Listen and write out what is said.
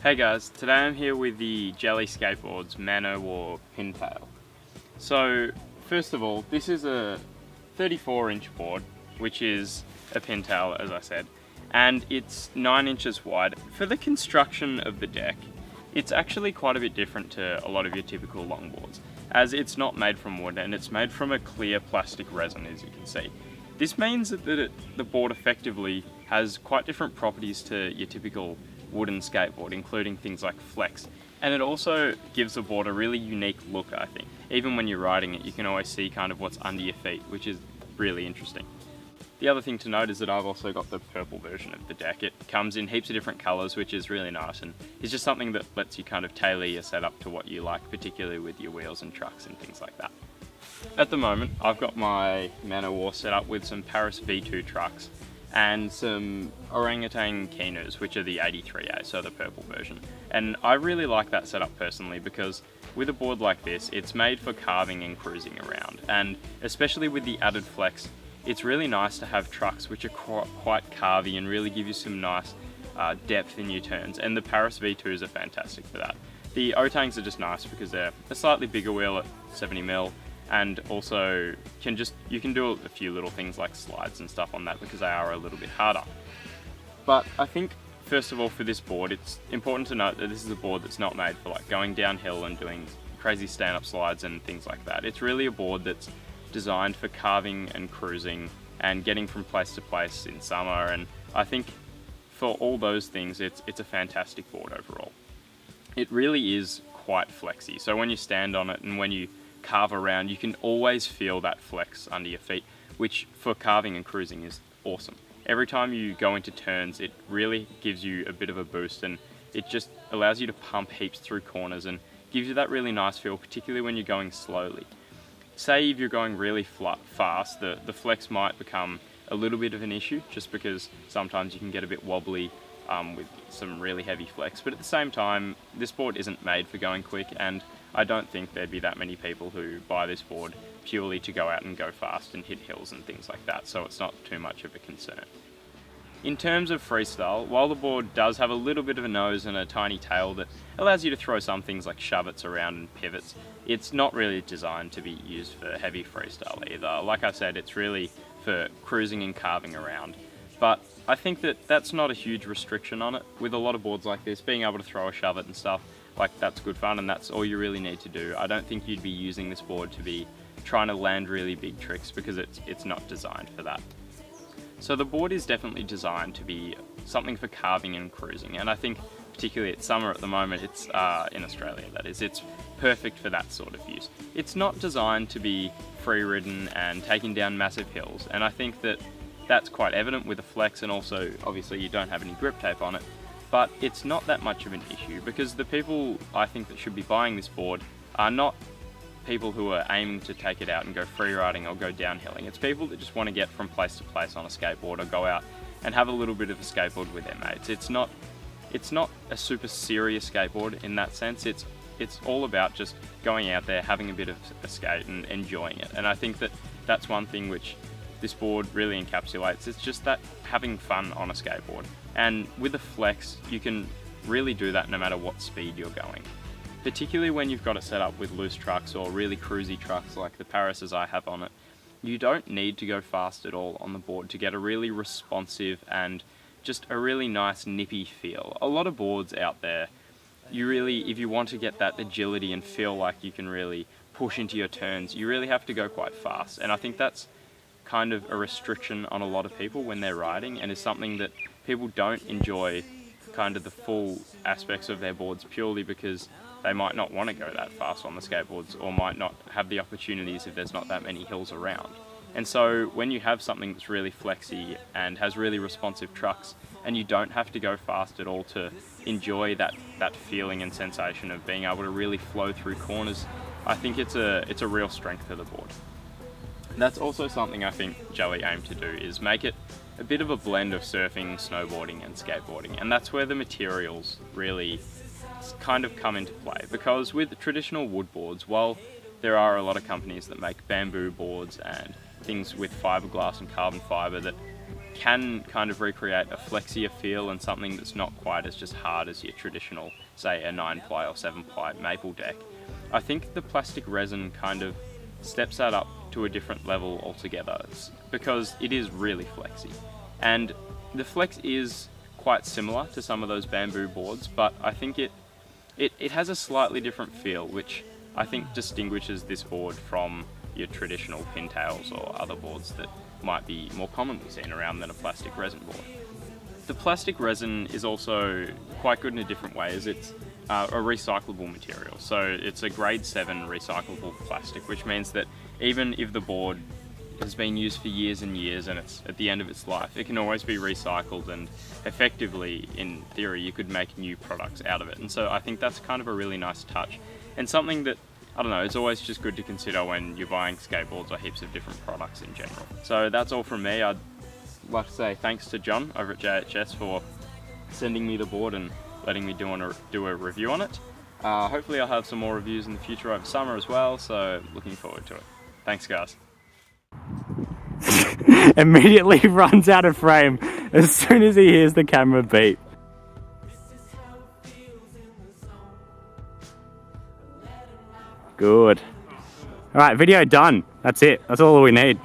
Hey guys, today I'm here with the Jelly Skateboards Pintail. So first of all, this is a 34-inch board, which is a pintail as I said, and it's 9 inches wide. For the construction of the deck, it's actually quite a bit different to a lot of your typical longboards, as it's not made from wood and it's made from a clear plastic resin, as you can see. This means that the board effectively has quite different properties to your typical wooden skateboard, including things like flex. And it also gives the board a really unique look, I think. Even when you're riding it, you can always see kind of what's under your feet, which is really interesting. The other thing to note is that I've also got the purple version of the deck. It comes in heaps of different colours, which is really nice, and it's just something that lets you kind of tailor your setup to what you like, particularly with your wheels and trucks and things like that. At the moment, I've got my Man O' War set up with some Paris V2 trucks and some orangutan Kinus, which are the 83A, so the purple version. And I really like that setup personally because with a board like this, it's made for carving and cruising around. And especially with the added flex, it's really nice to have trucks which are quite carvy and really give you some nice depth in your turns. And the Paris V2s are fantastic for that. The O-Tangs are just nice because they're a slightly bigger wheel at 70mm, and also you can do a few little things like slides and stuff on that because they are a little bit harder. But I think first of all for this board, it's important to note that this is a board that's not made for like going downhill and doing crazy stand-up slides and things like that. It's really a board that's designed for carving and cruising and getting from place to place in summer, and I think for all those things it's a fantastic board overall. It really is quite flexy, so when you stand on it and when you carve around, you can always feel that flex under your feet, which for carving and cruising is awesome. Every time you go into turns, it really gives you a bit of a boost, and it just allows you to pump heaps through corners and gives you that really nice feel, particularly when you're going slowly. Say if you're going really fast, the flex might become a little bit of an issue, just because sometimes you can get a bit wobbly with some really heavy flex. But at the same time, this board isn't made for going quick, and I don't think there'd be that many people who buy this board purely to go out and go fast and hit hills and things like that, so it's not too much of a concern. In terms of freestyle, while the board does have a little bit of a nose and a tiny tail that allows you to throw some things like shove-its around and pivots, it's not really designed to be used for heavy freestyle either. Like I said, it's really for cruising and carving around. But I think that that's not a huge restriction on it. With a lot of boards like this, being able to throw a shove-it and stuff, like that's good fun and that's all you really need to do. I don't think you'd be using this board to be trying to land really big tricks because it's not designed for that. So the board is definitely designed to be something for carving and cruising, and I think particularly at summer at the moment, it's in Australia that is, it's perfect for that sort of use. It's not designed to be free-ridden and taking down massive hills, and I think that that's quite evident with the flex, and also obviously you don't have any grip tape on it. But it's not that much of an issue because the people I think that should be buying this board are not people who are aiming to take it out and go free riding or go downhilling. It's people that just want to get from place to place on a skateboard or go out and have a little bit of a skateboard with their mates. It's not a super serious skateboard in that sense. It's all about just going out there, having a bit of a skate and enjoying it. And I think that that's one thing which this board really encapsulates. It's just that having fun on a skateboard. And with the flex, you can really do that no matter what speed you're going. Particularly when you've got it set up with loose trucks or really cruisy trucks like the Paris I have on it, you don't need to go fast at all on the board to get a really responsive and just a really nice nippy feel. A lot of boards out there, if you want to get that agility and feel like you can really push into your turns, you really have to go quite fast. And I think that's kind of a restriction on a lot of people when they're riding, and is something that people don't enjoy kind of the full aspects of their boards purely because they might not want to go that fast on the skateboards or might not have the opportunities if there's not that many hills around. And so when you have something that's really flexy and has really responsive trucks, and you don't have to go fast at all to enjoy that feeling and sensation of being able to really flow through corners, I think it's a real strength for the board. That's also something I think Jelly aimed to do, is make it a bit of a blend of surfing, snowboarding and skateboarding, and that's where the materials really kind of come into play, because with traditional wood boards, while there are a lot of companies that make bamboo boards and things with fiberglass and carbon fiber that can kind of recreate a flexier feel and something that's not quite as just hard as your traditional, say, a 9-ply or 7-ply maple deck. I think the plastic resin kind of steps that up to a different level altogether, because it is really flexy. And the flex is quite similar to some of those bamboo boards, but I think it has a slightly different feel, which I think distinguishes this board from your traditional pintails or other boards that might be more commonly seen around than a plastic resin board. The plastic resin is also quite good in a different way, as it's a recyclable material. So it's a grade 7 recyclable plastic, which means that even if the board has been used for years and years and it's at the end of its life, it can always be recycled, and effectively, in theory, you could make new products out of it. And so I think that's kind of a really nice touch, and something that, I don't know, it's always just good to consider when you're buying skateboards or heaps of different products in general. So that's all from me. I'd like to say thanks to John over at JHS for sending me the board and letting me do a review on it. Hopefully I'll have some more reviews in the future over summer as well, so looking forward to it. Thanks, guys. Immediately runs out of frame as soon as he hears the camera beep. Good. Alright, video done. That's it. That's all we need.